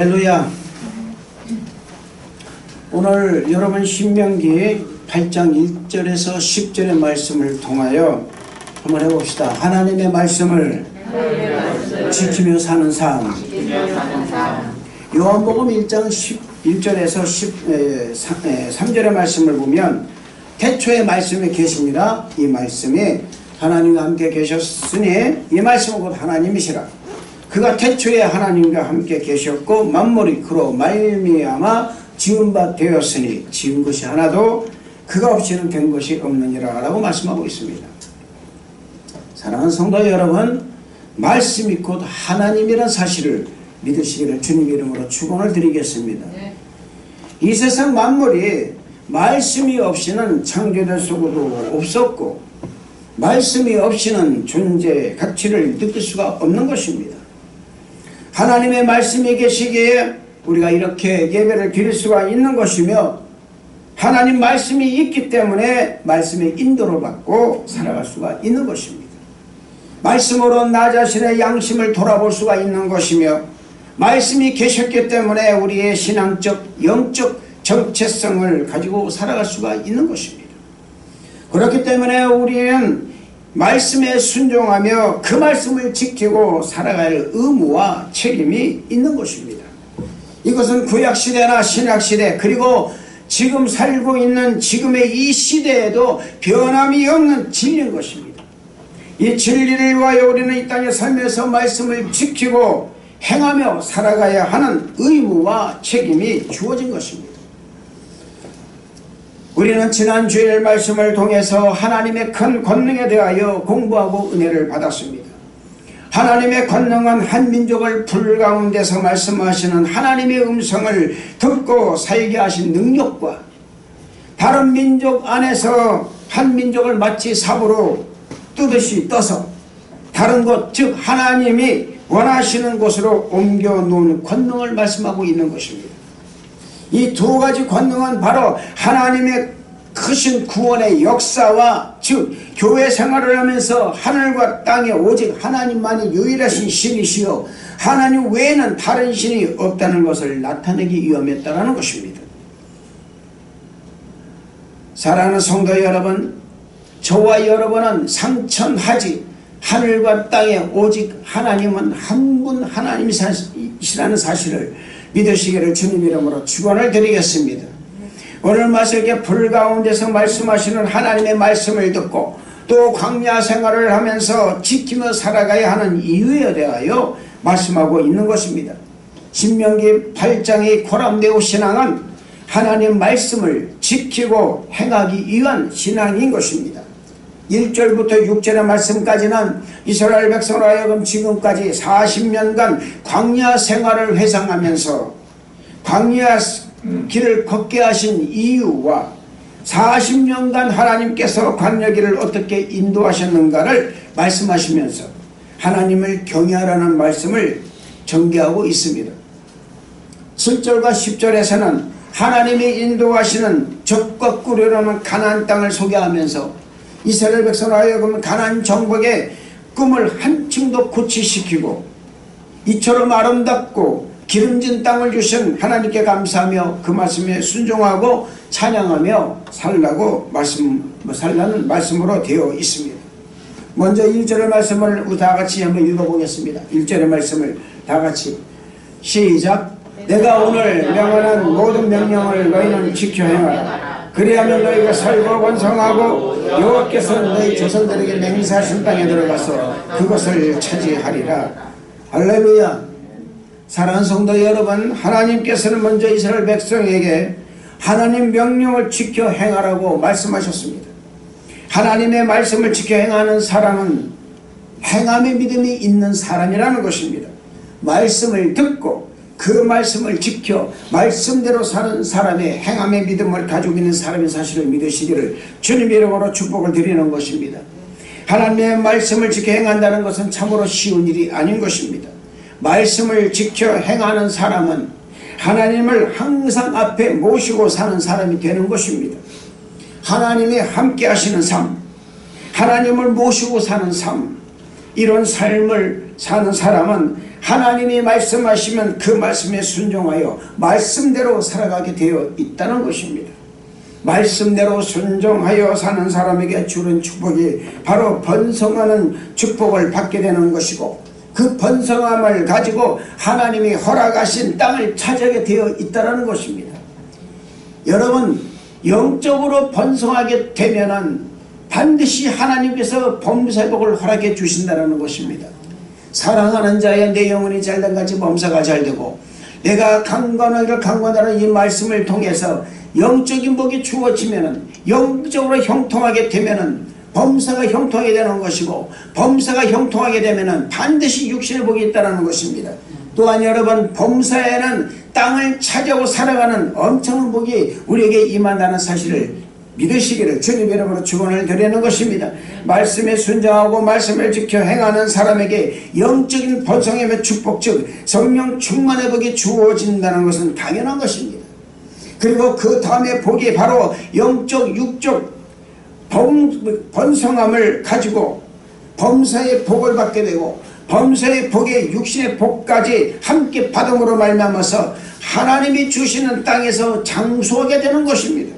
할렐루야. 오늘 여러분 신명기 8장 1절에서 10절의 말씀을 통하여 한번 해봅시다. 하나님의 말씀을 지키며 사는 삶. 요한복음 1장 11절에서 3절의 말씀을 보면 태초에 말씀이 계시니라. 이 말씀이 하나님과 함께 계셨으니 이 말씀은 곧 하나님이시라. 그가 태초에 하나님과 함께 계셨고 만물이 그로 말미암아 지은 바 되었으니 지은 것이 하나도 그가 없이는 된 것이 없느니라 라고 말씀하고 있습니다. 사랑하는 성도 여러분, 말씀이 곧 하나님이라는 사실을 믿으시기를 주님 이름으로 축원을 드리겠습니다. 이 세상 만물이 말씀이 없이는 창조될 수도 없었고 말씀이 없이는 존재의 가치를 느낄 수가 없는 것입니다. 하나님의 말씀이 계시기에 우리가 이렇게 예배를 드릴 수가 있는 것이며 하나님 말씀이 있기 때문에 말씀의 인도를 받고 살아갈 수가 있는 것입니다. 말씀으로 나 자신의 양심을 돌아볼 수가 있는 것이며 말씀이 계셨기 때문에 우리의 신앙적, 영적 정체성을 가지고 살아갈 수가 있는 것입니다. 그렇기 때문에 우리는 말씀에 순종하며 그 말씀을 지키고 살아갈 의무와 책임이 있는 것입니다. 이것은 구약시대나 신약시대 그리고 지금 살고 있는 지금의 이 시대에도 변함이 없는 진리인 것입니다. 이 진리를 위하여 우리는 이 땅에 살면서 말씀을 지키고 행하며 살아가야 하는 의무와 책임이 주어진 것입니다. 우리는 지난 주일 말씀을 통해서 하나님의 큰 권능에 대하여 공부하고 은혜를 받았습니다. 하나님의 권능은 한 민족을 불 가운데서 말씀하시는 하나님의 음성을 듣고 살게 하신 능력과 다른 민족 안에서 한 민족을 마치 삽으로 뜨듯이 떠서 다른 곳, 즉 하나님이 원하시는 곳으로 옮겨놓은 권능을 말씀하고 있는 것입니다. 이 두 가지 권능은 바로 하나님의 크신 구원의 역사와 즉 교회 생활을 하면서 하늘과 땅에 오직 하나님만이 유일하신 신이시여 하나님 외에는 다른 신이 없다는 것을 나타내기 위함했다는 것입니다. 사랑하는 성도 여러분, 저와 여러분은 상천하지 하늘과 땅에 오직 하나님은 한 분 하나님이시라는 사실을 믿으시기를 주님 이름으로 축원을 드리겠습니다. 오늘 말씀에 불 가운데서 말씀하시는 하나님의 말씀을 듣고 또 광야 생활을 하면서 지키며 살아가야 하는 이유에 대하여 말씀하고 있는 것입니다. 신명기 8장의 코람데오 신앙은 하나님 말씀을 지키고 행하기 위한 신앙인 것입니다. 1절부터 6절의 말씀까지는 이스라엘 백성으로 하여금 지금까지 40년간 광야 생활을 회상하면서 광야 길을 걷게 하신 이유와 40년간 하나님께서 광야길을 어떻게 인도하셨는가를 말씀하시면서 하나님을 경외하라는 말씀을 전개하고 있습니다. 7절과 10절에서는 하나님이 인도하시는 적과 꿀이라는 가나안 땅을 소개하면서 이스라엘 백성으로 하여금 가나안 정복의 꿈을 한층 더 고치시키고 이처럼 아름답고 기름진 땅을 주신 하나님께 감사하며 그 말씀에 순종하고 찬양하며 살라는 말씀으로 되어 있습니다. 먼저 1절의 말씀을 다 같이 한번 읽어보겠습니다. 1절의 말씀을 다 같이 시작. 내가 오늘 명하는 모든 명령을 너희는 지켜 행하라. 그리하면 너희가 살고 번성하고 여호와께서 너희 조상들에게 맹세하신 땅에 들어가서 그것을 차지하리라. 할렐루야. 사랑하는 성도 여러분, 하나님께서는 먼저 이스라엘 백성에게 하나님 명령을 지켜 행하라고 말씀하셨습니다. 하나님의 말씀을 지켜 행하는 사람은 행함의 믿음이 있는 사람이라는 것입니다. 말씀을 듣고 그 말씀을 지켜 말씀대로 사는 사람의 행함의 믿음을 가지고 있는 사람의 사실을 믿으시기를 주님 이름으로 축복을 드리는 것입니다. 하나님의 말씀을 지켜 행한다는 것은 참으로 쉬운 일이 아닌 것입니다. 말씀을 지켜 행하는 사람은 하나님을 항상 앞에 모시고 사는 사람이 되는 것입니다. 하나님이 함께 하시는 삶, 하나님을 모시고 사는 삶, 이런 삶을 사는 사람은 하나님이 말씀하시면 그 말씀에 순종하여 말씀대로 살아가게 되어 있다는 것입니다. 말씀대로 순종하여 사는 사람에게 주는 축복이 바로 번성하는 축복을 받게 되는 것이고, 그 번성함을 가지고 하나님이 허락하신 땅을 차지하게 되어 있다는 것입니다. 여러분, 영적으로 번성하게 되면은 반드시 하나님께서 범사복을 허락해 주신다는 것입니다. 사랑하는 자의 내 영혼이 잘된 같이 범사가 잘되고, 내가 강건하기를 강건하는 이 말씀을 통해서 영적인 복이 주어지면은, 영적으로 형통하게 되면은 범사가 형통하게 되는 것이고, 범사가 형통하게 되면은 반드시 육신의 복이 있다는 것입니다. 또한 여러분, 범사에는 땅을 차지하고 살아가는 엄청난 복이 우리에게 임한다는 사실을 믿으시기를 주님 이름으로 축원을 드리는 것입니다. 말씀에 순종하고 말씀을 지켜 행하는 사람에게 영적인 번성의 축복, 즉 성령 충만의 복이 주어진다는 것은 당연한 것입니다. 그리고 그 다음에 복이 바로 영적, 육적 번성함을 가지고 범사의 복을 받게 되고, 범사의 복에 육신의 복까지 함께 받음으로 말미암아서 하나님이 주시는 땅에서 장수하게 되는 것입니다.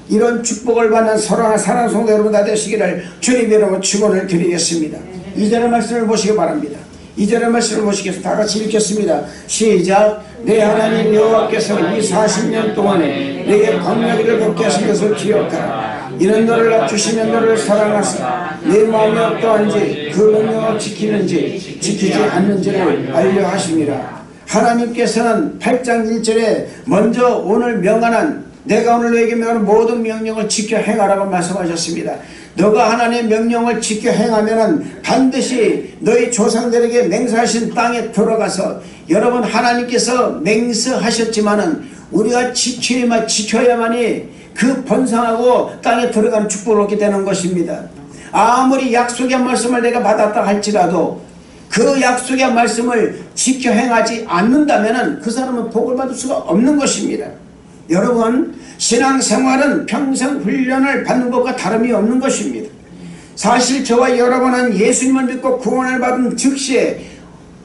이런 축복을 받는 사랑하는 성도 여러분 다 되시기를 주님 이름으로 축원을 드리겠습니다. 2절의 말씀을 보시기 바랍니다. 2절의 말씀을 보시겠습니다. 다 같이 읽겠습니다. 시작. 내 하나님 여호와께서 이 40년 동안에 내게 광야길을 걷게 하신 것을 기억하라. 이는 너를 낮추시면 너를 사랑하사 내 마음이 어떠한지 그 명령을 지키는지 지키지 않는지를 알려 하심이라. 하나님께서는 8장 1절에 먼저 오늘 명하는, 내가 오늘 너에게 명하는 모든 명령을 지켜 행하라고 말씀하셨습니다. 너가 하나님의 명령을 지켜 행하면 반드시 너희 조상들에게 맹세하신 땅에 들어가서, 여러분 하나님께서 맹세하셨지만은 우리가 지켜야만이 그 번성하고 땅에 들어가는 축복을 얻게 되는 것입니다. 아무리 약속의 말씀을 내가 받았다 할지라도 그 약속의 말씀을 지켜 행하지 않는다면 그 사람은 복을 받을 수가 없는 것입니다. 여러분, 신앙생활은 평생 훈련을 받는 것과 다름이 없는 것입니다. 사실 저와 여러분은 예수님을 믿고 구원을 받은 즉시에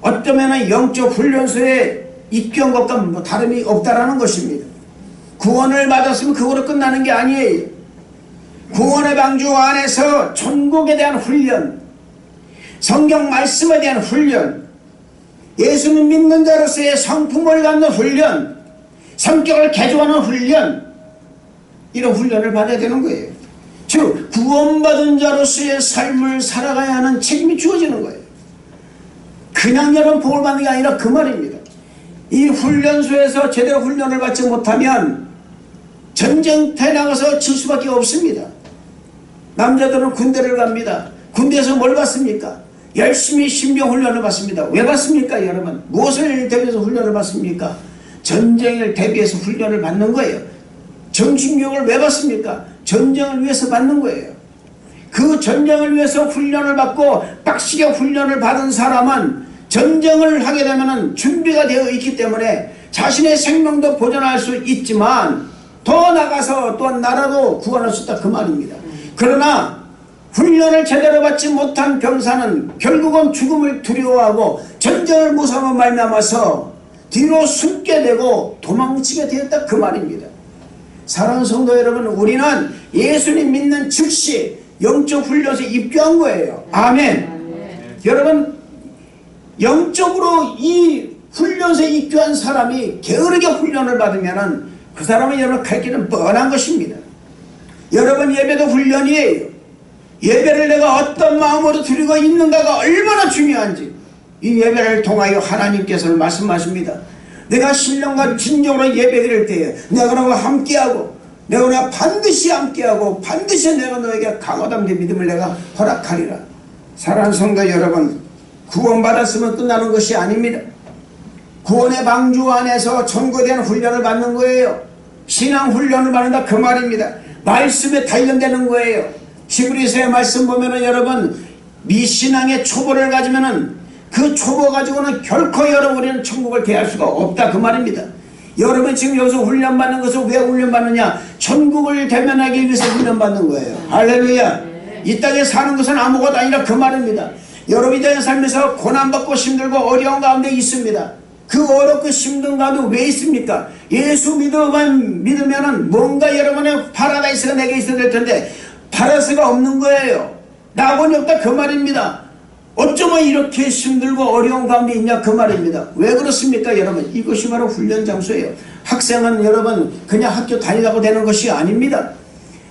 어쩌면 영적 훈련소에 입교한 것과 다름이 없다라는 것입니다. 구원을 받았으면 그거로 끝나는 게 아니에요. 구원의 방주 안에서 천국에 대한 훈련, 성경 말씀에 대한 훈련, 예수님 믿는 자로서의 성품을 갖는 훈련, 성격을 개조하는 훈련, 이런 훈련을 받아야 되는 거예요. 즉 구원받은 자로서의 삶을 살아가야 하는 책임이 주어지는 거예요. 그냥 여러분 복을 받는 게 아니라 그 말입니다. 이 훈련소에서 제대로 훈련을 받지 못하면 전쟁터에 나가서 질 수밖에 없습니다. 남자들은 군대를 갑니다. 군대에서 뭘 받습니까? 열심히 신병 훈련을 받습니다. 왜 받습니까 여러분? 무엇을 대비해서 훈련을 받습니까? 전쟁을 대비해서 훈련을 받는 거예요. 정신교육을 왜 받습니까? 전쟁을 위해서 받는 거예요. 그 전쟁을 위해서 훈련을 받고 빡시게 훈련을 받은 사람은 전쟁을 하게 되면 준비가 되어 있기 때문에 자신의 생명도 보존할 수 있지만 더 나가서 또한 나라도 구원할 수 있다 그 말입니다. 그러나 훈련을 제대로 받지 못한 병사는 결국은 죽음을 두려워하고 전쟁을 무서워 말미암아서 뒤로 숨게 되고 도망치게 되었다 그 말입니다. 사랑하는 성도 여러분, 우리는 예수님 믿는 즉시 영적 훈련소에 입교한 거예요. 아멘. 여러분, 영적으로 이 훈련소에 입교한 사람이 게으르게 훈련을 받으면 그 사람은 여러분 갈 길은 뻔한 것입니다. 여러분, 예배도 훈련이에요. 예배를 내가 어떤 마음으로 드리고 있는가가 얼마나 중요한지 이 예배를 통하여 하나님께서는 말씀하십니다. 내가 신령과 진정으로 예배드릴 때에 내가 너와 함께하고 내가 반드시 함께하고 반드시 내가 너에게 강하다는 믿음을 내가 허락하리라. 사랑하는 성도 여러분, 구원받았으면 끝나는 것이 아닙니다. 구원의 방주 안에서 천국에 대한 훈련을 받는 거예요. 신앙 훈련을 받는다 그 말입니다. 말씀에 단련되는 거예요. 히브리서의 말씀 보면은 여러분, 미신앙의 초보를 가지면은 그 초보 가지고는 결코 여러분 우리는 천국을 대할 수가 없다 그 말입니다. 여러분 지금 여기서 훈련받는 것은 왜 훈련받느냐? 천국을 대면하기 위해서 훈련받는 거예요. 할렐루야. 이 땅에 사는 것은 아무것도 아니라 그 말입니다. 여러분이 내 삶에서 고난받고 힘들고 어려운 가운데 있습니다. 그 어렵고 힘든 가운데 왜 있습니까? 예수 믿으면은 뭔가 여러분의 파라다이스가 내게 있어야 될 텐데 파라다이스가 없는 거예요. 낙원이 없다 그 말입니다. 어쩌면 이렇게 힘들고 어려운 가운데 있냐 그 말입니다. 왜 그렇습니까 여러분? 이것이 바로 훈련 장소예요. 학생은 여러분 그냥 학교 다니라고 되는 것이 아닙니다.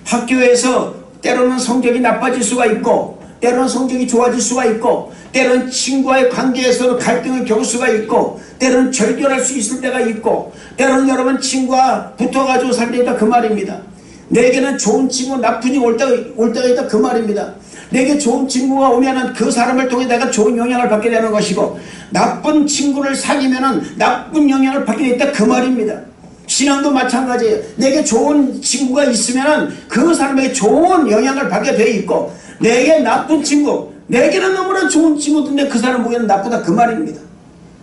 학교에서 때로는 성적이 나빠질 수가 있고 때로는 성적이 좋아질 수가 있고 때로는 친구와의 관계에서도 갈등을 겪을 수가 있고 때로는 절결할 수 있을 때가 있고 때로는 여러분 친구와 붙어가지고 살 때 있다 그 말입니다. 내게는 좋은 친구 나쁜 친구 올 때가 있다 그 말입니다. 내게 좋은 친구가 오면은 그 사람을 통해 내가 좋은 영향을 받게 되는 것이고 나쁜 친구를 사귀면은 나쁜 영향을 받게 되다 그 말입니다. 신앙도 마찬가지예요. 내게 좋은 친구가 있으면은 그 사람에게 좋은 영향을 받게 돼 있고 내게 나쁜 친구, 내게는 너무나 좋은 친구인데 그 사람 보기에는 나쁘다 그 말입니다.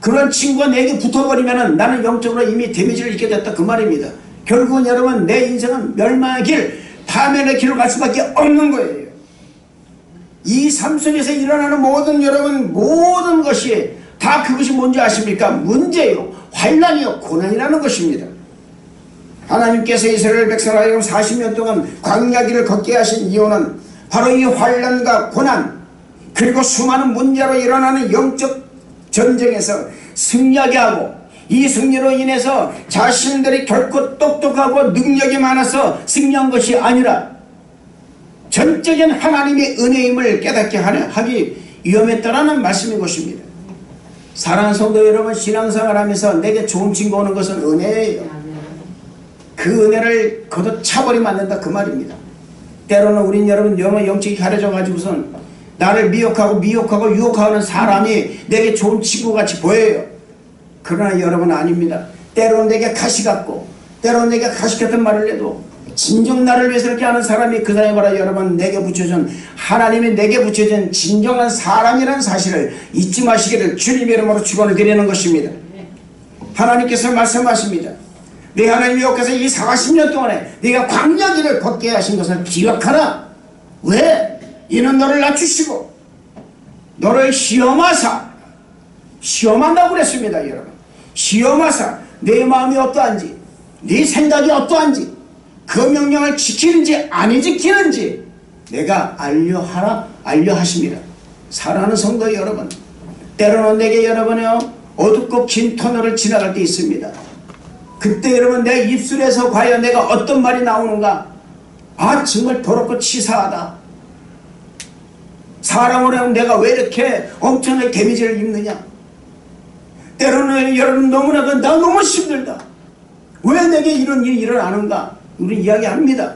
그런 친구가 내게 붙어버리면은 나는 영적으로 이미 데미지를 입게 됐다 그 말입니다. 결국은 여러분 내 인생은 멸망의 길, 파멸의 길을 갈 수밖에 없는 거예요. 이 삶 속에서 일어나는 모든 것이 다 그것이 뭔지 아십니까? 문제요, 환난이요, 고난이라는 것입니다. 하나님께서 이스라엘 백성을 40년 동안 광야길을 걷게 하신 이유는 바로 이 환난과 고난 그리고 수많은 문제로 일어나는 영적 전쟁에서 승리하게 하고 이 승리로 인해서 자신들이 결코 똑똑하고 능력이 많아서 승리한 것이 아니라 전적인 하나님의 은혜임을 깨닫게 하기 위험했다라는 말씀인 것입니다. 사랑하는 성도 여러분, 신앙생활하면서 내게 좋은 친구 오는 것은 은혜예요. 그 은혜를 거둬 차버리면 안 된다 그 말입니다. 때로는 우린 여러분 영적이 가려져 가지고선 나를 미혹하고 유혹하는 사람이 내게 좋은 친구같이 보여요. 그러나 여러분 아닙니다. 때로는 내게 가시 같고 때로는 내게 가시 같은 말을 해도 진정 나를 위해서 이렇게 하는 사람이 그 사람이 바로 여러분 내게 붙여준 하나님이 내게 붙여준 진정한 사람이라는 사실을 잊지 마시기를 주님의 이름으로 축원을 드리는 것입니다. 하나님께서 말씀하십니다. 네 하나님 여호와께서 이 40년 동안에 네가 광야길을 걷게 하신 것을 기억하라. 왜? 이는 너를 낮추시고 너를 시험한다고 그랬습니다. 여러분 시험하사 내 마음이 어떠한지 네 생각이 어떠한지 그 명령을 지키는지 안 지키는지 내가 알려하십니다. 사랑하는 성도 여러분, 때로는 내게 여러분이요 어둡고 긴 터널을 지나갈 때 있습니다. 그때 여러분 내 입술에서 과연 내가 어떤 말이 나오는가? 아 정말 더럽고 치사하다. 사람으로 하면 내가 왜 이렇게 엄청나게 데미지를 입느냐? 때로는 여러분 너무나도 나 너무 힘들다. 왜 내게 이런 일이 일어나는가? 우리 이야기합니다.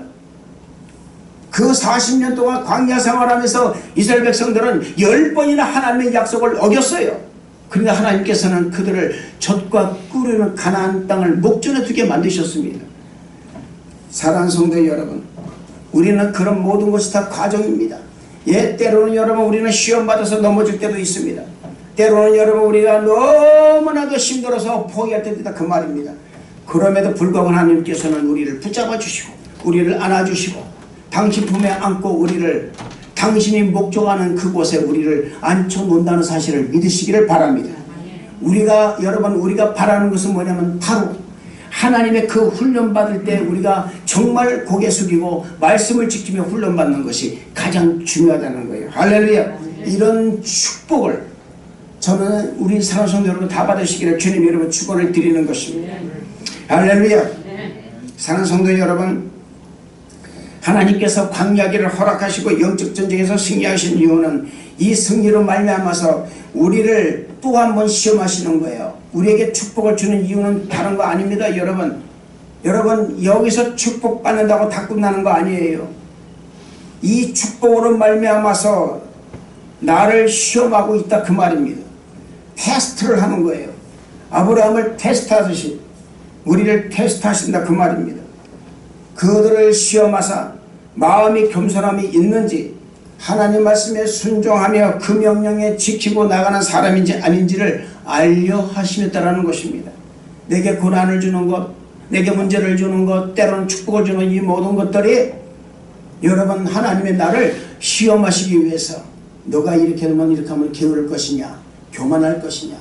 그 40년 동안 광야 생활하면서 이스라엘 백성들은 10번이나 하나님의 약속을 어겼어요. 그러나 하나님께서는 그들을 젖과 꿀을 가나안 땅을 목전에 두게 만드셨습니다. 사랑하는 성도 여러분, 우리는 그런 모든 것이 다 과정입니다. 때로는 여러분 우리는 시험받아서 넘어질 때도 있습니다. 때로는 여러분 우리가 너무나도 힘들어서 포기할 때도 있다 그 말입니다. 그럼에도 불구하고 하나님께서는 우리를 붙잡아 주시고 우리를 안아주시고 당신 품에 안고 우리를 당신이 목적하는 그곳에 우리를 앉혀놓는다는 사실을 믿으시기를 바랍니다. 우리가 바라는 것은 뭐냐면 바로 하나님의 그 훈련받을 때 우리가 정말 고개 숙이고 말씀을 지키며 훈련받는 것이 가장 중요하다는 거예요. 할렐루야. 이런 축복을 저는 우리 사랑하는 성도 여러분 다 받으시기를 주님 여러분 축원을 드리는 것입니다. 할렐루야. 사랑하는 성도 여러분, 하나님께서 광야길을 허락하시고 영적 전쟁에서 승리하신 이유는 이 승리로 말미암아서 우리를 또 한 번 시험하시는 거예요. 우리에게 축복을 주는 이유는 다른 거 아닙니다. 여러분 여기서 축복받는다고 다 끝나는 거 아니에요. 이 축복으로 말미암아서 나를 시험하고 있다 그 말입니다. 테스트를 하는 거예요. 아브라함을 테스트하듯이 우리를 테스트하신다 그 말입니다. 그들을 시험하사 마음이 겸손함이 있는지 하나님 말씀에 순종하며 그 명령에 지키고 나가는 사람인지 아닌지를 알려하시겠다라는 것입니다. 내게 고난을 주는 것, 내게 문제를 주는 것, 때로는 축복을 주는 이 모든 것들이 여러분 하나님의 나를 시험하시기 위해서 너가 이렇게 하면 게으를 것이냐, 교만할 것이냐,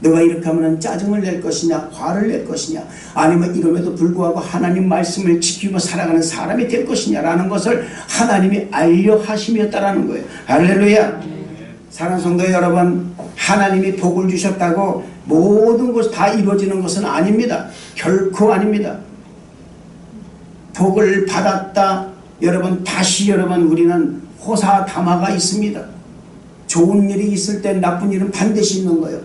너가 이렇게 하면 짜증을 낼 것이냐, 화를 낼 것이냐, 아니면 이름에도 불구하고 하나님 말씀을 지키고 살아가는 사람이 될 것이냐라는 것을 하나님이 알려 하심이었다라는 거예요. 할렐루야. 사랑하는 성도 여러분, 하나님이 복을 주셨다고 모든 것이 다 이루어지는 것은 아닙니다. 결코 아닙니다. 복을 받았다, 여러분, 다시 여러분, 우리는 호사다마가 있습니다. 좋은 일이 있을 때 나쁜 일은 반드시 있는 거예요.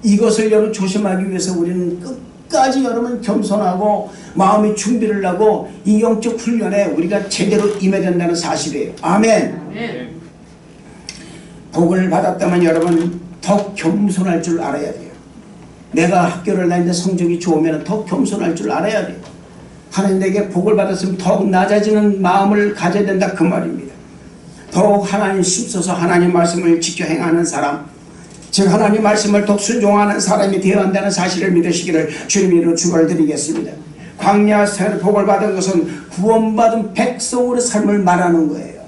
이것을 여러분 조심하기 위해서 우리는 끝까지 여러분 겸손하고 마음의 준비를 하고 이 영적 훈련에 우리가 제대로 임해야 된다는 사실이에요. 아멘. 아멘. 복을 받았다면 여러분 더 겸손할 줄 알아야 돼요. 내가 학교를 다니는데 성적이 좋으면 더 겸손할 줄 알아야 돼요. 하나님 내게 복을 받았으면 더욱 낮아지는 마음을 가져야 된다 그 말입니다. 더욱 하나님 힘써서 하나님 말씀을 지켜 행하는 사람, 즉 하나님 말씀을 더욱 순종하는 사람이 되어야 한다는 사실을 믿으시기를 주님 이름으로 축원을 드리겠습니다. 광야 생활 복을 받은 것은 구원받은 백성으로 삶을 말하는 거예요.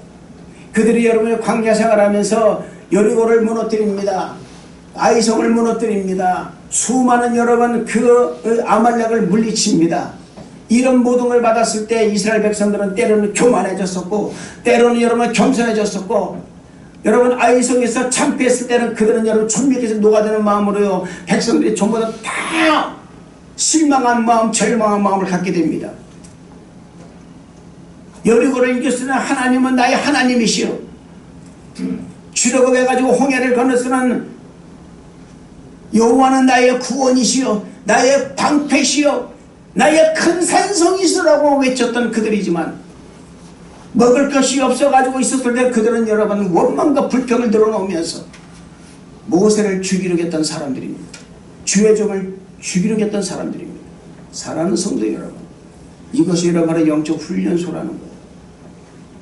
그들이 여러분의 광야 생활하면서 여리고를 무너뜨립니다. 아이성을 무너뜨립니다. 수많은 여러분 그 아말렉을 물리칩니다. 이런 모든 걸 받았을 때 이스라엘 백성들은 때로는 교만해졌었고 때로는 여러분 겸손해졌었고, 여러분 아이성에서 참패했을 때는 그들은 여러분 천국에서 녹아드는 마음으로요 백성들이 전부 다 실망한 마음, 절망한 마음을 갖게 됩니다. 여리고를 이겼으나 하나님은 나의 하나님이시여, 주려고 해가지고 홍해를 건너서는 여호와는 나의 구원이시여, 나의 방패시여, 나의 큰 산성이시라고 외쳤던 그들이지만 먹을 것이 없어가지고 있었을 때 그들은 여러분 원망과 불평을 드러놓으면서 모세를 죽이려고 했던 사람들입니다. 주의 종을 죽이려고 했던 사람들입니다. 사랑하는 성도 여러분, 이것이 여러분의 영적 훈련소라는 거예요.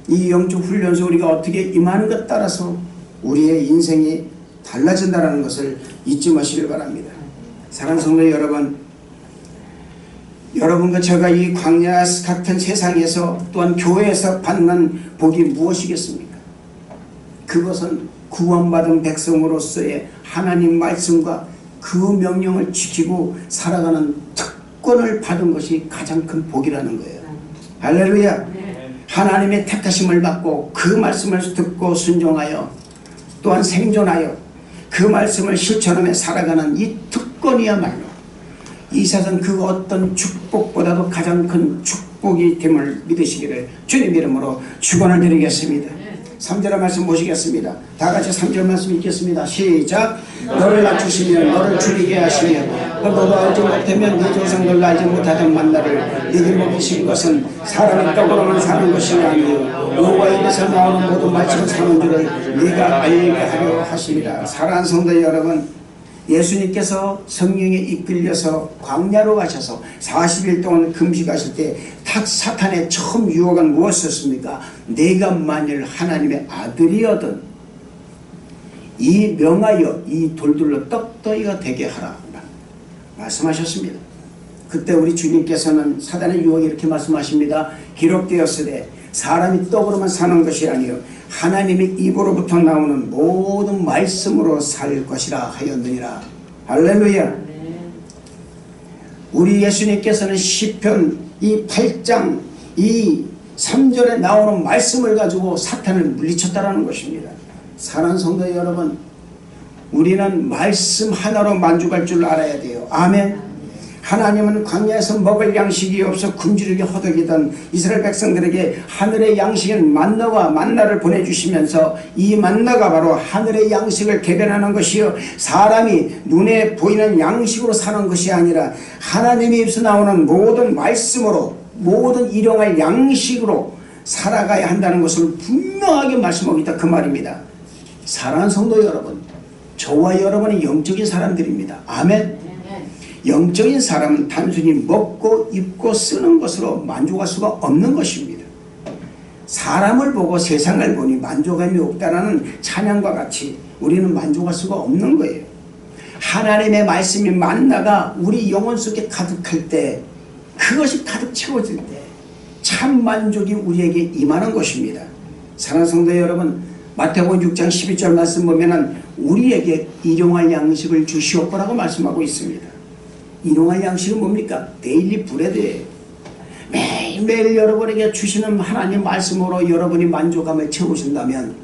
이 영적 훈련소 우리가 어떻게 임하는 것 따라서 우리의 인생이 달라진다는 것을 잊지 마시길 바랍니다. 사랑하는 성도 여러분, 여러분과 제가 이 광야 같은 세상에서 또한 교회에서 받는 복이 무엇이겠습니까? 그것은 구원받은 백성으로서의 하나님 말씀과 그 명령을 지키고 살아가는 특권을 받은 것이 가장 큰 복이라는 거예요. 할렐루야. 하나님의 택하심을 받고 그 말씀을 듣고 순종하여 또한 생존하여 그 말씀을 실천하며 살아가는 이 특권이야말로 이 세상 그 어떤 축복보다도 가장 큰 축복이 됨을 믿으시기를 주님 이름으로 축원을 드리겠습니다. 3절 말씀 보시겠습니다. 다 같이 3절 말씀 읽겠습니다. 시작. 너를 낮추시며 너를 줄이게 하시며 너도 알지 못하면 네 조상들도 알지 못하던 만나를 네게 먹이신 것은 사람의 떡으로만 사는 것이 아니요 여호와의 입에서 나오는 모든 말씀을 사는 줄을 네가 알게 하려 하십니다. 사랑하는 성도 여러분, 예수님께서 성령에 이끌려서 광야로 가셔서 40일 동안 금식하실 때 사탄의 처음 유혹은 무엇이었습니까? 내가 만일 하나님의 아들이어든 이 명하여 이 돌들로 떡더기가 되게 하라 말씀하셨습니다. 그때 우리 주님께서는 사단의 유혹에 이렇게 말씀하십니다. 기록되었으되 사람이 떡으로만 사는 것이 아니요 하나님의 입으로부터 나오는 모든 말씀으로 살 것이라 하였느니라. 할렐루야. 우리 예수님께서는 시편 이 8장 이 3절에 나오는 말씀을 가지고 사탄을 물리쳤다라는 것입니다. 사랑하는 성도 여러분, 우리는 말씀 하나로 만족할 줄 알아야 돼요. 아멘. 하나님은 광야에서 먹을 양식이 없어 굶주리게 허덕이던 이스라엘 백성들에게 하늘의 양식인 만나를 보내주시면서 이 만나가 바로 하늘의 양식을 대변하는 것이요 사람이 눈에 보이는 양식으로 사는 것이 아니라 하나님의 입에서 나오는 모든 말씀으로 모든 일용할 양식으로 살아가야 한다는 것을 분명하게 말씀하고 있다 그 말입니다. 사랑하는 성도 여러분, 저와 여러분이 영적인 사람들입니다. 아멘. 영적인 사람은 단순히 먹고 입고 쓰는 것으로 만족할 수가 없는 것입니다. 사람을 보고 세상을 보니 만족감이 없다라는 찬양과 같이 우리는 만족할 수가 없는 거예요. 하나님의 말씀이 만나가 우리 영혼 속에 가득할 때, 그것이 가득 채워질 때 참 만족이 우리에게 임하는 것입니다. 사랑하는 성도 여러분, 마태복음 6장 12절 말씀 보면은 우리에게 일용할 양식을 주시옵고라고 말씀하고 있습니다. 일용할 양식은 뭡니까? 데일리 브레드예요. 매일매일 여러분에게 주시는 하나님 말씀으로 여러분이 만족감을 채우신다면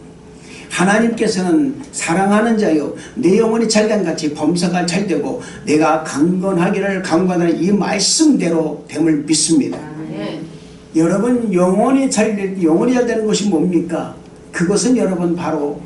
하나님께서는 사랑하는 자여 내 영혼이 잘된 같이 범사가 잘되고 내가 강건하기를 강건하는 이 말씀대로 됨을 믿습니다. 여러분 영혼이 잘되는 것이 뭡니까? 그것은 여러분 바로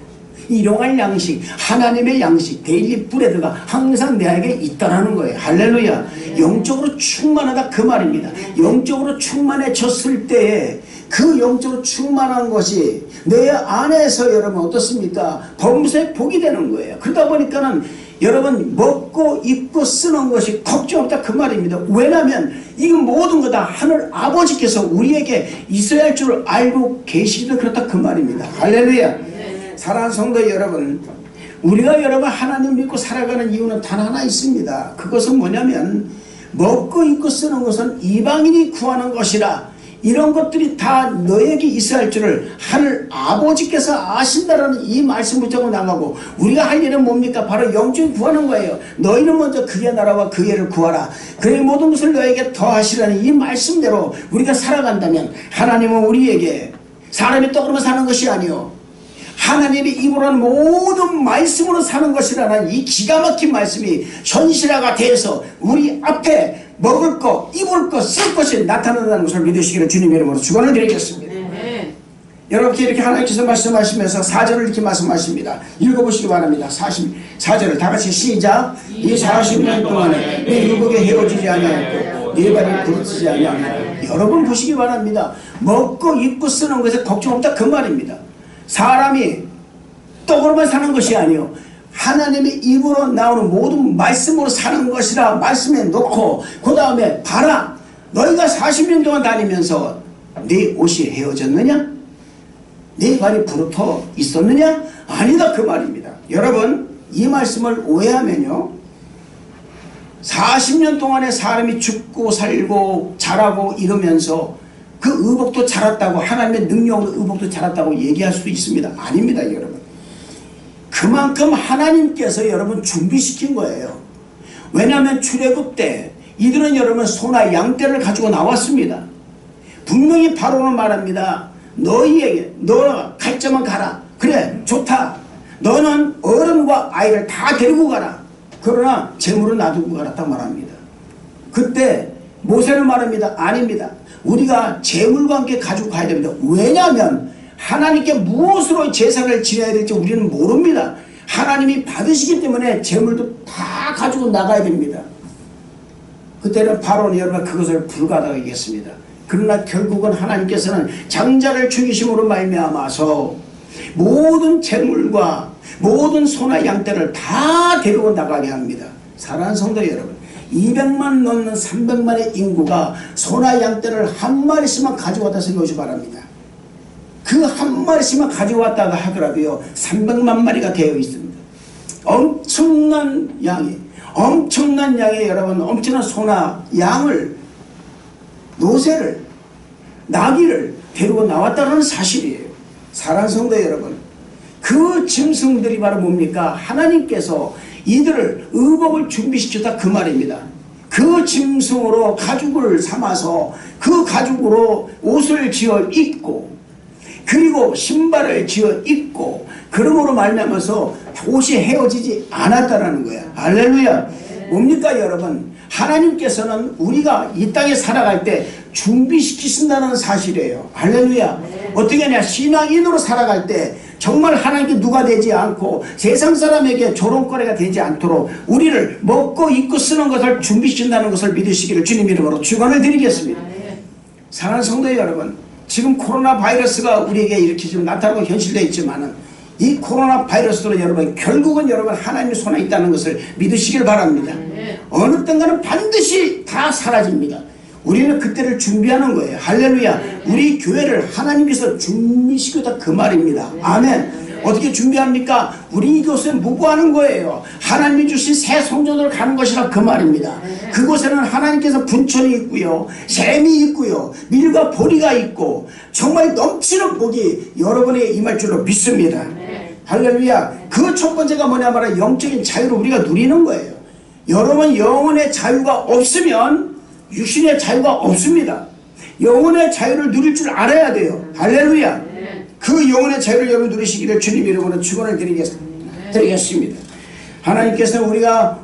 일용할 양식, 하나님의 양식, 데일리 브레드가 항상 내게 있다라는 거예요. 할렐루야. 영적으로 충만하다 그 말입니다. 영적으로 충만해졌을 때에 그 영적으로 충만한 것이 내 안에서 여러분 어떻습니까? 범사에 복이 되는 거예요. 그러다 보니까는 여러분 먹고 입고 쓰는 것이 걱정 없다 그 말입니다. 왜냐하면 이 모든 거 다 하늘 아버지께서 우리에게 있어야 할 줄 알고 계시기도 그렇다 그 말입니다. 할렐루야. 사랑하는 성도 여러분, 우리가 여러분 하나님 믿고 살아가는 이유는 단 하나 있습니다. 그것은 뭐냐면 먹고 입고 쓰는 것은 이방인이 구하는 것이라 이런 것들이 다 너에게 있어야 할 줄을 하늘 아버지께서 아신다라는 이 말씀 붙잡고 나가고 우리가 할 일은 뭡니까? 바로 영적인 구하는 거예요. 너희는 먼저 그의 나라와 그 의를 구하라. 그의 모든 것을 너에게 더하시라는 이 말씀대로 우리가 살아간다면 하나님은 우리에게 사람이 떡으로만 사는 것이 아니요 하나님이 입으로 하는 모든 말씀으로 사는 것이라는 이 기가 막힌 말씀이 현실화가 돼서 우리 앞에 먹을 것, 입을 것, 쓸 것이 나타난다는 것을 믿으시기를 주님의 이름으로 축원을 드리겠습니다. 여러분께 이렇게 하나님께서 말씀하시면서 4절을 이렇게 말씀하십니다. 읽어보시기 바랍니다. 4절을 다 같이 시작. 이 40년 동안에 내 의복에 헤어지지 아니하였고 네 발을 부르치지 아니하였고 여러분 보시기 바랍니다. 먹고 입고 쓰는 것에 걱정 없다 그 말입니다. 사람이 떡으로만 사는 것이 아니요 하나님의 입으로 나오는 모든 말씀으로 사는 것이라 말씀에 놓고 그 다음에 봐라 너희가 40년 동안 다니면서 네 옷이 헤어졌느냐? 네 발이 부르터 있었느냐? 아니다 그 말입니다. 여러분 이 말씀을 오해하면요 40년 동안에 사람이 죽고 살고 자라고 이러면서 그 의복도 자랐다고 하나님의 능력으로 의복도 자랐다고 얘기할 수도 있습니다. 아닙니다 여러분. 그만큼 하나님께서 여러분 준비시킨 거예요. 왜냐하면 출애굽 때 이들은 여러분 소나 양떼를 가지고 나왔습니다. 분명히 바로는 말합니다. 너희에게 너 갈 자만 가라. 그래 좋다. 너는 어른과 아이를 다 데리고 가라. 그러나 재물은 놔두고 가라 딱 말합니다. 그때 모세는 말합니다. 아닙니다. 우리가 재물과 함께 가지고 가야 됩니다. 왜냐하면 하나님께 무엇으로 제사를 지내야 될지 우리는 모릅니다. 하나님이 받으시기 때문에 재물도 다 가지고 나가야 됩니다. 그때는 바로는 여러분 그것을 불가능하겠습니다. 그러나 결국은 하나님께서는 장자를 죽이심으로 말미암아서 모든 재물과 모든 소나 양떼를 다 데리고 나가게 합니다. 사랑하는 성도 여러분 200만 넘는 300만의 인구가 소나 양떼를 한 마리씩만 가지고 왔다 생각하시 바랍니다. 그 한 마리씩만 가지고 왔다가 하더라도요 300만 마리가 되어 있습니다. 엄청난 양이 여러분 엄청난 소나 양을 노새를 나귀를 데리고 나왔다는 사실이에요. 사랑하는 성도 여러분 그 짐승들이 바로 뭡니까? 하나님께서 이들을 의복을 준비시켰다 그 말입니다. 그 짐승으로 가죽을 삼아서 그 가죽으로 옷을 지어 입고 그리고 신발을 지어 입고 그러므로 말미암아서 옷이 헤어지지 않았다라는 거야. 할렐루야. 뭡니까 여러분? 하나님께서는 우리가 이 땅에 살아갈 때 준비시키신다는 사실이에요. 할렐루야. 어떻게 하냐 신앙인으로 살아갈 때 정말 하나님께 누가 되지 않고 세상 사람에게 조롱거리가 되지 않도록 우리를 먹고 입고 쓰는 것을 준비시킨다는 것을 믿으시기를 주님 이름으로 축원을 드리겠습니다. 사랑하는 성도 여러분 지금 코로나 바이러스가 우리에게 이렇게 지금 나타나고 현실되어 있지만은 이 코로나 바이러스로 여러분 결국은 여러분 하나님의 손에 있다는 것을 믿으시길 바랍니다. 어느 땐가는 반드시 다 사라집니다. 우리는 그때를 준비하는 거예요. 할렐루야. 우리 교회를 하나님께서 준비시켰다 그 말입니다. 아멘. 어떻게 준비합니까? 우리 이곳에 무고하는 거예요. 하나님이 주신 새 성전으로 가는 것이라 그 말입니다. 그곳에는 하나님께서 분천이 있고요, 샘이 있고요, 밀과 보리가 있고 정말 넘치는 복이 여러분에게 임할 줄로 믿습니다. 할렐루야. 그 첫 번째가 뭐냐 말하면 영적인 자유를 우리가 누리는 거예요. 여러분 영혼의 자유가 없으면 육신의 자유가 없습니다. 영혼의 자유를 누릴 줄 알아야 돼요. 할렐루야. 그 영혼의 자유를 여러분 누리시기를 주님 이름으로 축원을 드리겠습니다. 하나님께서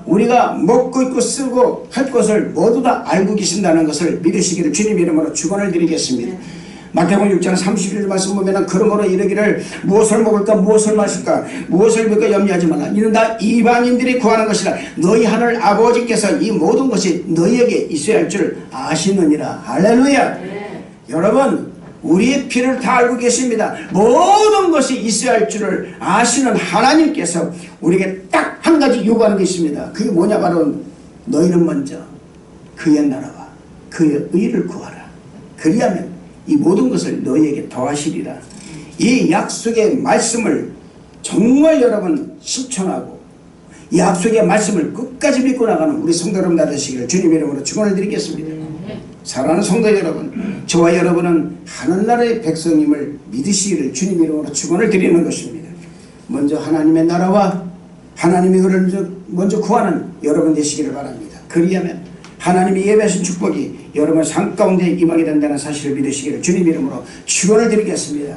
우리가 먹고 입고 쓰고 할 것을 모두 다 알고 계신다는 것을 믿으시기를 주님 이름으로 축원을 드리겠습니다. 마태복음 6장 31절 말씀 보면 그러므로 이르기를 무엇을 먹을까 무엇을 마실까 무엇을 입을까 염려하지 말라. 이는 다 이방인들이 구하는 것이라. 너희 하늘 아버지께서 이 모든 것이 너희에게 있어야 할 줄 아시느니라. 할렐루야. 여러분 우리의 필요를 다 알고 계십니다. 모든 것이 있어야 할 줄을 아시는 하나님께서 우리에게 딱 한 가지 요구하는 게 있습니다. 그게 뭐냐 바로 너희는 먼저 그의 나라와 그의 의를 구하라. 그리하면 이 모든 것을 너희에게 더하시리라. 이 약속의 말씀을 정말 여러분 실천하고 이 약속의 말씀을 끝까지 믿고 나가는 우리 성도 여러분 되시기를 주님 이름으로 축원을 드리겠습니다. 사랑하는 성도 여러분, 저와 여러분은 하늘나라의 백성임을 믿으시기를 주님 이름으로 축원을 드리는 것입니다. 먼저 하나님의 나라와 하나님의 의를 먼저 구하는 여러분 되시기를 바랍니다. 그리하면 하나님이 예배하신 축복이 여러분 삶 가운데 임하게 된다는 사실을 믿으시기를 주님 이름으로 축원을 드리겠습니다.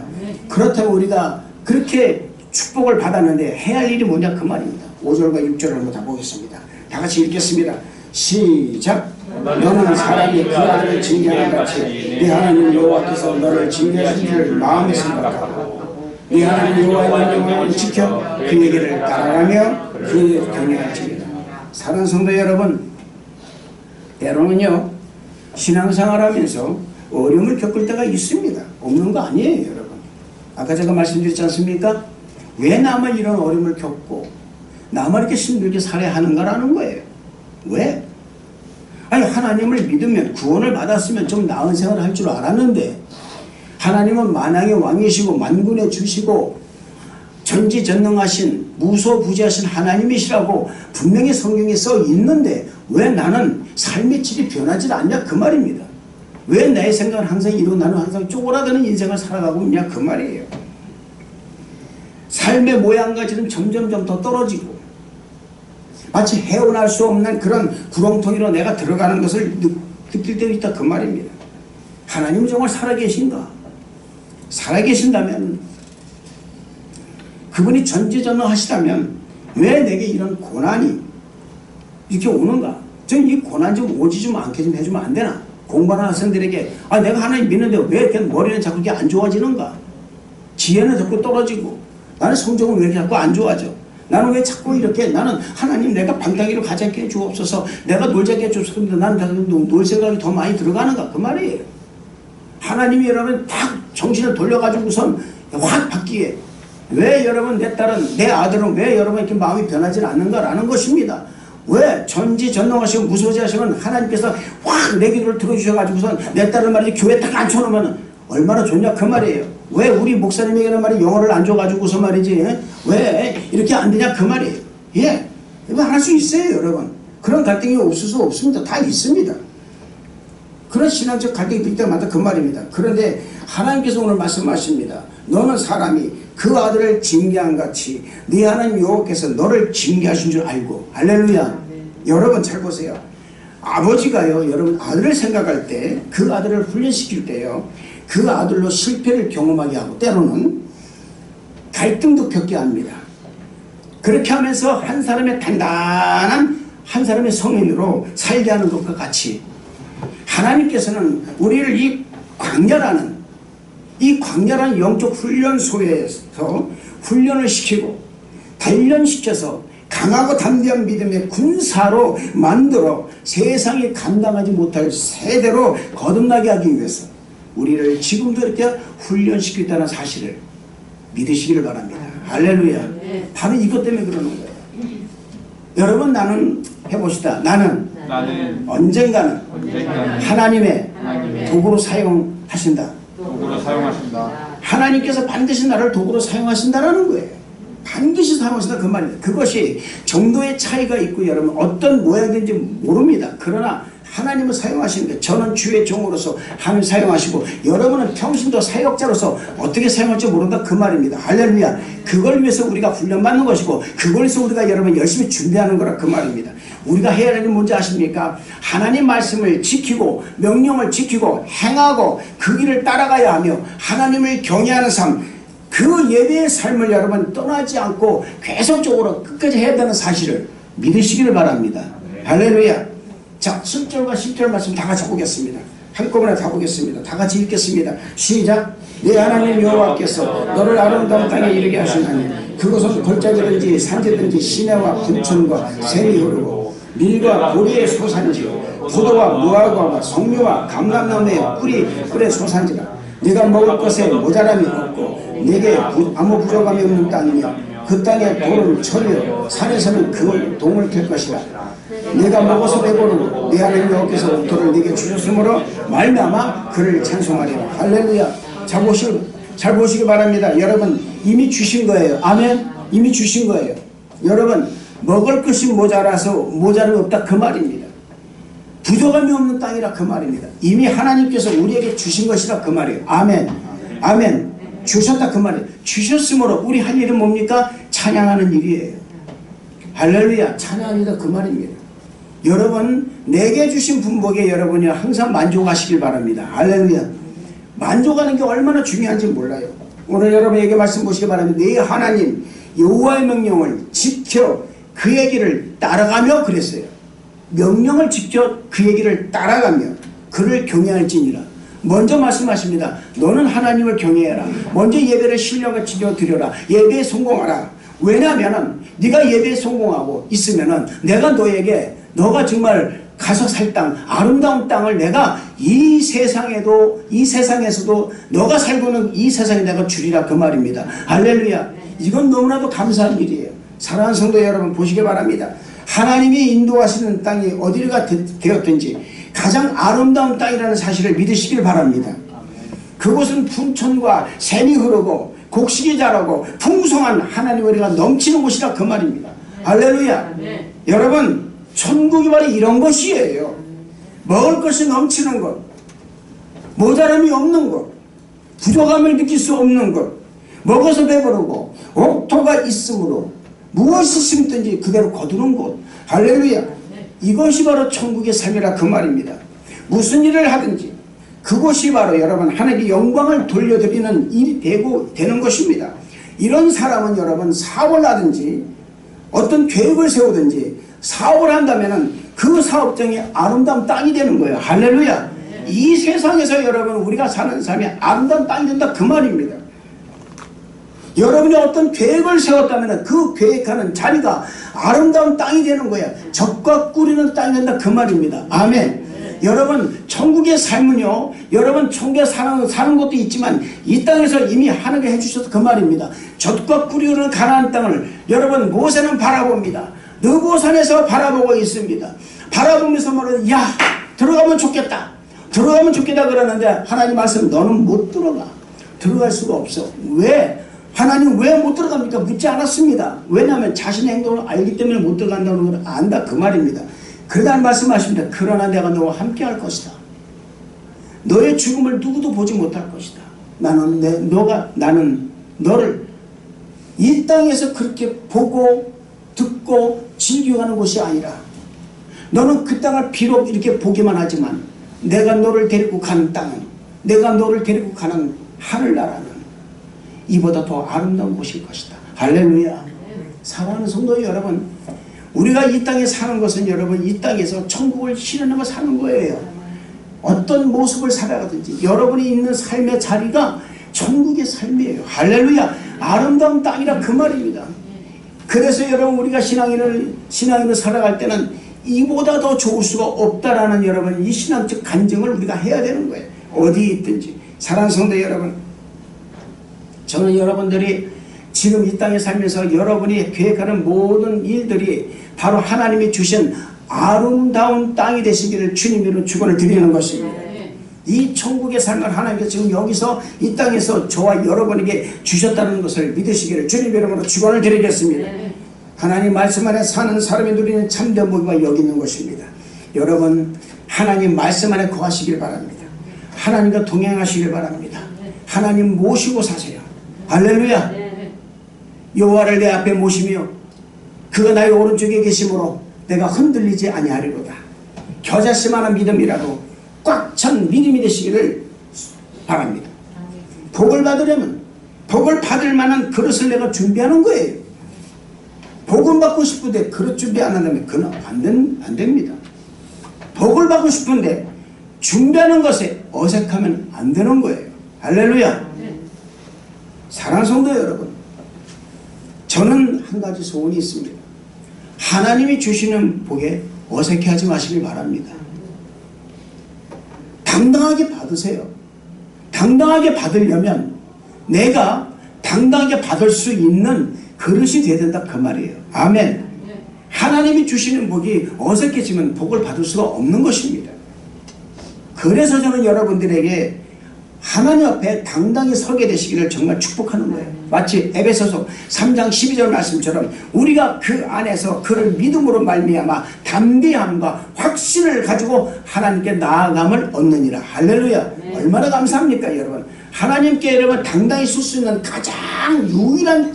그렇다고 우리가 그렇게 축복을 받았는데 해야 할 일이 뭐냐 그 말입니다. 5절과 6절을 한번 다 보겠습니다. 다 같이 읽겠습니다. 시작. 너는 사람이 그 아들을 징계하는 같이 네 하나님 여호와께서 너를 징계하신 줄 마음에 생각하고 네 하나님 여호와의 명령을 지켜 그 얘기를 따라가며 그 경외할지니라. 사랑하는 성도 여러분, 때로는요 신앙생활하면서 어려움을 겪을 때가 있습니다. 없는 거 아니에요 여러분. 아까 제가 말씀드렸지 않습니까? 왜 나만 이런 어려움을 겪고 나만 이렇게 힘들게 살아야 하는가라는 거예요. 왜? 아니 하나님을 믿으면 구원을 받았으면 좀 나은 생활을 할 줄 알았는데 하나님은 만왕의 왕이시고 만군의 주시고 전지전능하신 무소부지하신 하나님이시라고 분명히 성경에 써 있는데 왜 나는 삶의 질이 변하지 않냐 그 말입니다. 왜 내 생각은 항상 이루고 나는 항상 쪼그라드는 인생을 살아가고 있냐 그 말이에요. 삶의 모양가지는 점점점 더 떨어지고 마치 헤어날 수 없는 그런 구렁텅이로 내가 들어가는 것을 느낄 때도 있다 그 말입니다. 하나님은 정말 살아계신가? 살아계신다면 그분이 전지전능하시다면 왜 내게 이런 고난이 이렇게 오는가? 전 이 고난 좀 오지 좀 않게 좀 해주면 안 되나? 공부하는 학생들에게 내가 하나님 믿는데 왜 이렇게 머리는 자꾸 이렇게 안 좋아지는가? 지혜는 자꾸 떨어지고 나는 성적은 왜 이렇게 자꾸 안 좋아져? 나는 왜 자꾸 이렇게 나는 하나님 내가 방탕이로 가지 않게 해주옵소서 내가 놀지 않게 해주옵소서 나는 놀 생각이 더 많이 들어가는가 그 말이에요. 하나님이 여러분 딱 정신을 돌려가지고선 확 바뀌게 왜 여러분 내 딸은 내 아들은 왜 여러분 이렇게 마음이 변하지 않는가라는 것입니다. 왜 전지전능하시고 무소부지하시면 하나님께서 확 내 기도를 들어주셔가지고선 내 딸을 말이지 교회 딱 앉혀놓으면 얼마나 좋냐 그 말이에요. 왜 우리 목사님에게는 말이 영어를 안 줘가지고서 말이지 왜 이렇게 안 되냐 그 말이에요. 예, 이거 할 수 있어요 여러분. 그런 갈등이 없을 수 없습니다. 다 있습니다. 그런 신앙적 갈등이 있을 때마다 그 말입니다. 그런데 하나님께서 오늘 말씀하십니다. 너는 사람이 그 아들을 징계한 같이 네 하나님 여호와께서 너를 징계하신 줄 알고. 할렐루야. 여러분 잘 보세요. 아버지가요 여러분 아들을 생각할 때 그 아들을 훈련시킬 때요 그 아들로 실패를 경험하게 하고 때로는 갈등도 겪게 합니다. 그렇게 하면서 한 사람의 단단한 한 사람의 성인으로 살게 하는 것과 같이 하나님께서는 우리를 이 광야라는 영적 훈련소에서 훈련을 시키고 단련시켜서 강하고 담대한 믿음의 군사로 만들어 세상이 감당하지 못할 세대로 거듭나게 하기 위해서 우리를 지금도 이렇게 훈련시키겠다는 사실을 믿으시기를 바랍니다. 할렐루야. 바로 이것 때문에 그러는 거예요. 여러분 나는 해봅시다. 나는 하나님의 도구로 사용하신다. 하나님께서 반드시 나를 도구로 사용하신다라는 거예요. 반드시 사용하신다 그 말이에요. 그것이 정도의 차이가 있고 여러분 어떤 모양인지 모릅니다. 그러나 하나님을 사용하시는 게 저는 주의 종으로서 하나님 사용하시고 여러분은 평신도 사역자로서 어떻게 사용할지 모른다 그 말입니다. 할렐루야. 그걸 위해서 우리가 훈련받는 것이고 그걸 위해서 우리가 여러분 열심히 준비하는 거라 그 말입니다. 우리가 해야 할 일은 뭔지 아십니까? 하나님 말씀을 지키고 명령을 지키고 행하고 그 길을 따라가야 하며 하나님을 경외하는 삶, 그 예배의 삶을 여러분 떠나지 않고 계속적으로 끝까지 해야 되는 사실을 믿으시기를 바랍니다. 할렐루야. 자, 7절과 10절 말씀 다 같이 보겠습니다. 한꺼번에 다 보겠습니다. 다 같이 읽겠습니다. 시작. 내 하나님 여호와께서 너를 아름다운 땅에 이르게 하시나니 그곳은 골짜기든지 산지든지 시내와 분천과 샘이 흐르고 밀과 보리의 소산지요 포도와 무화과와 성묘와 감람나무의 꿀의 소산지라. 네가 먹을 것에 모자람이 없고 내게 아무 부족함이 없는 땅이며 그 땅에 돌은 철이요 산에서는 그 동을 캘 것이라. 내가 먹어서 배부르고 내 하나님 여호와께서 옥토를 네게 주셨으므로 말미암아 그를 찬송하리라. 할렐루야. 잘 보시기 바랍니다. 여러분 이미 주신 거예요. 아멘. 이미 주신 거예요. 여러분 먹을 것이 모자라서 모자람이 없다 그 말입니다. 부족함이 없는 땅이라 그 말입니다. 이미 하나님께서 우리에게 주신 것이라 그 말이에요. 아멘. 아멘. 주셨다 그 말이에요. 주셨으므로 우리 할 일은 뭡니까? 찬양하는 일이에요. 할렐루야. 찬양이다 그 말입니다. 여러분 내게 주신 분복에 여러분이 항상 만족하시길 바랍니다. 할렐루야. 만족하는 게 얼마나 중요한지 몰라요. 오늘 여러분에게 말씀 보시기 바랍니다. 내 하나님 여호와의 명령을 지켜 그의 길을 따라가며 그랬어요. 명령을 지켜 그의 길을 따라가며 그를 경외할지니라. 먼저 말씀하십니다. 너는 하나님을 경외해라. 먼저 예배를 신령을 지켜 드려라. 예배에 성공하라. 왜냐하면 네가 예배에 성공하고 있으면은 내가 너에게 너가 정말 가서 살 땅, 아름다운 땅을 내가 이 세상에서도 너가 살고 있는 이 세상에 내가 주리라 그 말입니다. 할렐루야. 이건 너무나도 감사한 일이에요. 사랑하는 성도 여러분 보시기 바랍니다. 하나님이 인도하시는 땅이 어디가 되었든지 가장 아름다운 땅이라는 사실을 믿으시길 바랍니다. 그곳은 분천과 샘이 흐르고 곡식이 자라고 풍성한 하나님의 은혜가 넘치는 곳이라 그 말입니다. 할렐루야. 여러분 천국이 바로 이런 것이에요. 먹을 것이 넘치는 것, 모자람이 없는 것, 부족함을 느낄 수 없는 것, 먹어서 배부르고 옥토가 있으므로 무엇을 심든지 그대로 거두는 곳. 할렐루야. 이것이 바로 천국의 삶이라 그 말입니다. 무슨 일을 하든지 그것이 바로 여러분 하나님께 영광을 돌려드리는 일이 되는 것입니다. 이런 사람은 여러분 사업을 하든지 어떤 계획을 세우든지 사업을 한다면 그 사업장이 아름다운 땅이 되는 거예요. 할렐루야. 이 세상에서 여러분 우리가 사는 삶이 아름다운 땅이 된다 그 말입니다. 여러분이 어떤 계획을 세웠다면 그 계획하는 자리가 아름다운 땅이 되는 거야. 젖과 꿀이는 땅이 된다 그 말입니다. 아멘. 여러분 천국의 삶은요 여러분 천국에 사는 것도 있지만 이 땅에서 이미 하나님이 해주셔서 그 말입니다. 젖과 꿀이 흐르는 가나안 땅을 여러분 모세는 바라봅니다. 느보산에서 바라보고 있습니다. 바라보면서 말하는 야 들어가면 좋겠다 들어가면 좋겠다 그러는데 하나님 말씀 너는 못 들어갈 수가 없어. 왜? 하나님 왜 못 들어갑니까? 묻지 않았습니다. 왜냐하면 자신의 행동을 알기 때문에 못 들어간다는 걸 안다 그 말입니다. 그러다 말씀하십니다. 그러나 내가 너와 함께 할 것이다. 너의 죽음을 누구도 보지 못할 것이다. 나는 너를 이 땅에서 그렇게 보고 듣고 즐겨가는 것이 아니라 너는 그 땅을 비록 이렇게 보기만 하지만 내가 너를 데리고 가는 땅은 내가 너를 데리고 가는 하늘나라는 이보다 더 아름다운 곳일 것이다. 할렐루야. 사랑하는 성도 여러분 우리가 이 땅에 사는 것은 여러분 이 땅에서 천국을 실현하며 사는 거예요. 어떤 모습을 살아가든지 여러분이 있는 삶의 자리가 천국의 삶이에요. 할렐루야. 아름다운 땅이라 그 말입니다. 그래서 여러분 우리가 신앙인을 살아갈 때는 이보다 더 좋을 수가 없다라는 여러분 이 신앙적 간증을 우리가 해야 되는 거예요. 어디에 있든지. 사랑하는 성도 여러분 저는 여러분들이 지금 이 땅에 살면서 여러분이 계획하는 모든 일들이 바로 하나님이 주신 아름다운 땅이 되시기를 주님으로 축원을 드리는 것입니다. 이 천국의 삶을 하나님께서 지금 여기서 이 땅에서 저와 여러분에게 주셨다는 것을 믿으시기를 주님 이름으로 축원을 드리겠습니다. 하나님 말씀 안에 사는 사람이 누리는 참된 복과 여기 있는 것입니다. 여러분 하나님 말씀 안에 거하시길 바랍니다. 하나님과 동행하시길 바랍니다. 하나님 모시고 사세요. 할렐루야. 여호와를 내 앞에 모시며 그가 나의 오른쪽에 계심으로 내가 흔들리지 아니하리로다. 겨자씨만한 믿음이라도 꽉 찬 믿음이 되시기를 바랍니다. 복을 받으려면 복을 받을 만한 그릇을 내가 준비하는 거예요. 복을 받고 싶은데 그릇 준비 안 한다면 그건 안 됩니다. 복을 받고 싶은데 준비하는 것에 어색하면 안 되는 거예요. 할렐루야. 사랑하는 성도 여러분, 저는 한 가지 소원이 있습니다. 하나님이 주시는 복에 어색해하지 마시길 바랍니다. 당당하게 받으세요. 당당하게 받으려면 내가 당당하게 받을 수 있는 그릇이 되어야 된다 그 말이에요. 아멘. 하나님이 주시는 복이 어색해지면 복을 받을 수가 없는 것입니다. 그래서 저는 여러분들에게 하나님 앞에 당당히 서게 되시기를 정말 축복하는 거예요. 마치 에베소서 3장 12절 말씀처럼 우리가 그 안에서 그를 믿음으로 말미암아 담대함과 확신을 가지고 하나님께 나아감을 얻느니라. 할렐루야. 얼마나 감사합니까 여러분. 하나님께 여러분 당당히 쓸 수 있는 가장 유일한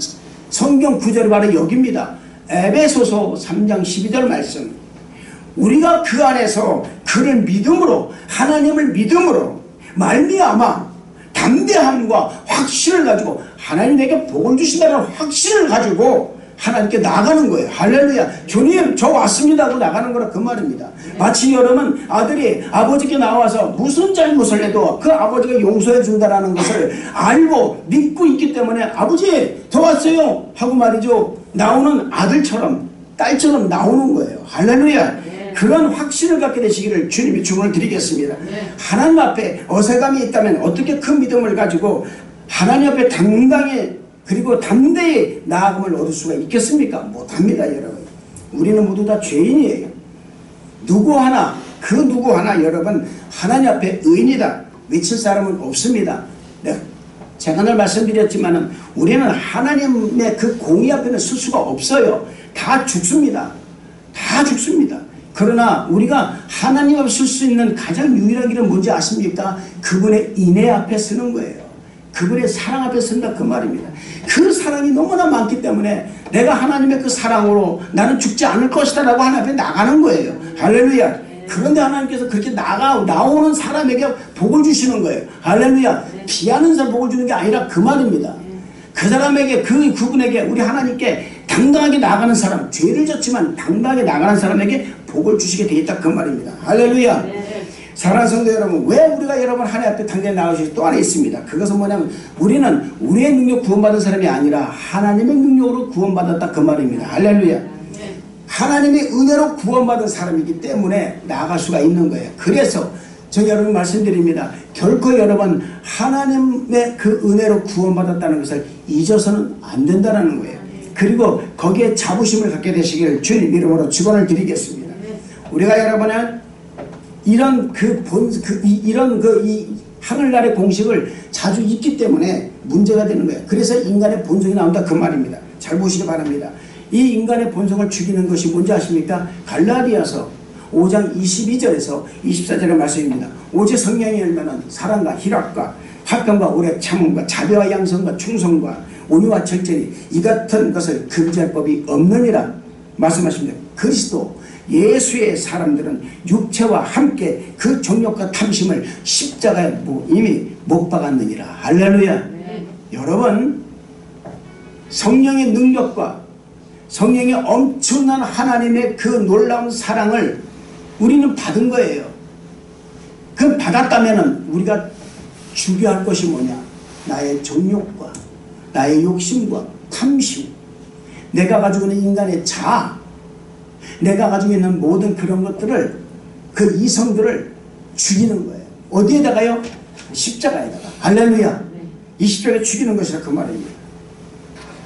성경 구절이 바로 여기입니다. 에베소서 3장 12절 말씀. 우리가 그 안에서 그를 믿음으로 하나님을 믿음으로 말미암아 담대함과 확신을 가지고 하나님 내게 복을 주신다는 확신을 가지고 하나님께 나가는 거예요. 할렐루야. 주님 저 왔습니다 하고 나가는 거라 그 말입니다. 마치 여러분 아들이 아버지께 나와서 무슨 잘못을 해도 그 아버지가 용서해 준다는 것을 알고 믿고 있기 때문에 아버지 저 왔어요 하고 말이죠. 나오는 아들처럼 딸처럼 나오는 거예요. 할렐루야. 그런 확신을 갖게 되시기를 주님이 축원을 드리겠습니다. 하나님 앞에 어색함이 있다면 어떻게 그 믿음을 가지고 하나님 앞에 당당히 그리고 담대히 나아감을 얻을 수가 있겠습니까? 못합니다 여러분. 우리는 모두 다 죄인이에요. 누구 하나 여러분 하나님 앞에 의인이다 외칠 사람은 없습니다. 제가 늘 말씀드렸지만 우리는 하나님의 그 공의 앞에는 설 수가 없어요. 다 죽습니다. 다 죽습니다. 그러나 우리가 하나님 앞에 쓸 수 있는 가장 유일한 길은 뭔지 아십니까? 그분의 인애 앞에 서는 거예요. 그분의 사랑 앞에 선다 그 말입니다. 그 사랑이 너무나 많기 때문에 내가 하나님의 그 사랑으로 나는 죽지 않을 것이다 라고 하나님 앞에 나가는 거예요. 할렐루야. 그런데 하나님께서 그렇게 나오는 사람에게 복을 주시는 거예요. 할렐루야. 피하는 사람 복을 주는 게 아니라 그 말입니다. 그 사람에게 그분에게 우리 하나님께 당당하게 나가는 사람, 죄를 졌지만 당당하게 나가는 사람에게 복을 주시게 되겠다 그 말입니다. 할렐루야. 사랑하는 성도 여러분, 왜 우리가 여러분 하나님 앞에 당당히 나가시지 또 하나 있습니다. 그것은 뭐냐면 우리는 우리의 능력 구원받은 사람이 아니라 하나님의 능력으로 구원받았다 그 말입니다. 할렐루야. 하나님의 은혜로 구원받은 사람이기 때문에 나아갈 수가 있는 거예요. 그래서 저 여러분 말씀드립니다. 결코 여러분 하나님의 그 은혜로 구원받았다는 것을 잊어서는 안 된다는 거예요. 그리고 거기에 자부심을 갖게 되시기를 주님 이름으로 축원을 드리겠습니다. 우리가 여러분은 이런 이 하늘나라의 공식을 자주 잊기 때문에 문제가 되는 거예요. 그래서 인간의 본성이 나온다 그 말입니다. 잘 보시기 바랍니다. 이 인간의 본성을 죽이는 것이 뭔지 아십니까? 갈라디아서 5장 22절에서 24절의 말씀입니다. 오직 성령이 열매는 사랑과 희락과 화평과 오래 참음과 자비와 양성과 충성과 온유와 절제니 이 같은 것을 금지할 법이 없느니라 말씀하십니다. 그리스도 예수의 사람들은 육체와 함께 그 정욕과 탐심을 십자가에 이미 못 박았느니라. 할렐루야. 여러분 성령의 능력과 성령의 엄청난 하나님의 그 놀라운 사랑을 우리는 받은 거예요. 그 받았다면 우리가 죽여야 할 것이 뭐냐? 나의 정욕과 나의 욕심과 탐심, 내가 가지고 있는 인간의 자아, 내가 가지고 있는 모든 그런 것들을 그 이성들을 죽이는 거예요. 어디에다가요? 십자가에다가. 할렐루야. 이 십자가에 죽이는 것이라 그 말입니다.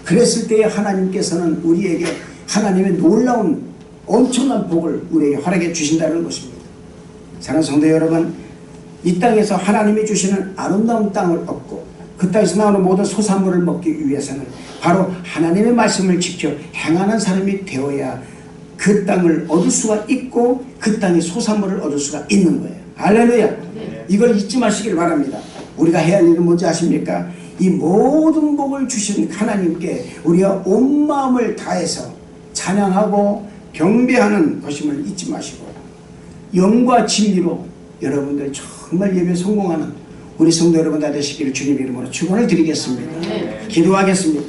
그랬을 때에 하나님께서는 우리에게 하나님의 놀라운 엄청난 복을 우리에게 허락해 주신다는 것입니다. 사랑하는 성도 여러분, 이 땅에서 하나님이 주시는 아름다운 땅을 얻고 그 땅에서 나오는 모든 소산물을 먹기 위해서는 바로 하나님의 말씀을 지켜 행하는 사람이 되어야 그 땅을 얻을 수가 있고 그 땅의 소산물을 얻을 수가 있는 거예요. 할렐루야. 네. 이걸 잊지 마시길 바랍니다. 우리가 해야 할 일은 뭔지 아십니까? 이 모든 복을 주신 하나님께 우리가 온 마음을 다해서 찬양하고 경배하는 것임을 잊지 마시고 영과 진리로 여러분들 정말 예배 성공하는 우리 성도 여러분 다 되시기를 주님 이름으로 축원을 드리겠습니다. 네. 기도하겠습니다.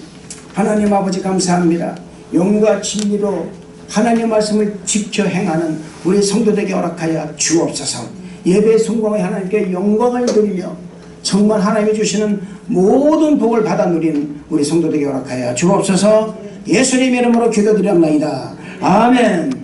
하나님 아버지 감사합니다. 영과 진리로 하나님의 말씀을 지켜 행하는 우리 성도들에게 허락하여 주옵소서. 예배 성공의 하나님께 영광을 드리며 정말 하나님이 주시는 모든 복을 받아 누리는 우리 성도들에게 허락하여 주옵소서. 예수님 이름으로 기도드렸나이다. 아멘.